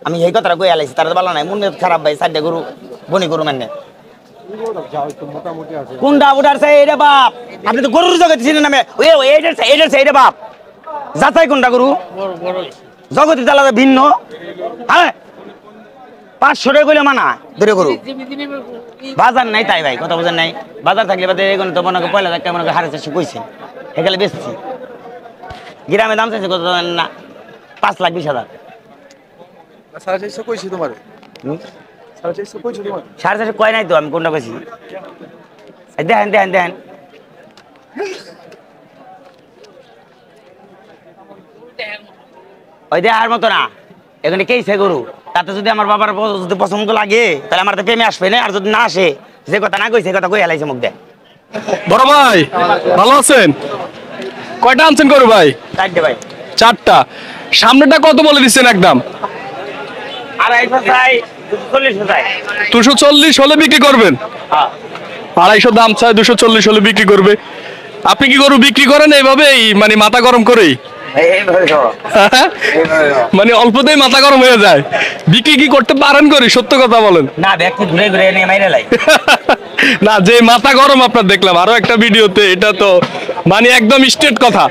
আমি এই কথাটা কই আলাইছি তার ভালো নাই মনে খারাপ ভাই সাইডে গরু বনি গরু মানে কোনটা উঠারছে এটা বাপ আপনি তো গরুর জগতে চিনেন নামে এইটা বাপ যাচাই কোনটা গরু জগতের আলাদা ভিন্ন হ্যাঁ 500 টাকা কইলে মানা ধরে গরু বাজার নাই তাই ভাই কথা বুঝেন নাই বাজার থাকলে বাদে এগুলো তো মনে করে পয়লা টাকা মনে করে হারে চারশো কইছে এখানে বেচছি গ্রামে দাম চাইছে কত না 5,20,000 4,400 কইছি তোমারে 4,400 কইছি তোমারে 4,400 কয় নাই তো আমি কোনটা কইছি দেখেন ওই দেখার মতো না এখানে কেইছে গরু তাতে যদি আমার বাবার যদি পছন্দ লাগে তাহলে আমার তো প্রেমে আসবে না আর যদি না আসে যে কথা না কইছে কথা কই হেলাইছে মুখ দেয় বড় ভাই ভালো আছেন কয়টা আনছেন গরু ভাই 4টে ভাই 4টা সামনেটা কত বলে দিচ্ছেন একদম 250 চাই 240 হলে বিক্রি করবেন 250 দাম চাই 240 হলে বিক্রি করবে আপনি কি গরু বিক্রি করেন এইভাবেই মানে মাথা গরম করেই মানে অল্পতেই মাথা গরম হয়ে যায় বিক্রি কি করতে পারেন করি সত্য কথা বলেন না ব্যক্তি ঘুরে এনে মাইরে লাই না যে মাথা গরম আপনার দেখলাম আরো একটা ভিডিওতে এটা তো মানে একদম স্ট্রেট কথা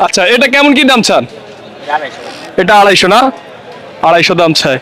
আচ্ছা এটা কেমন কি দাম চান এটা 250 না 250 দাম চাই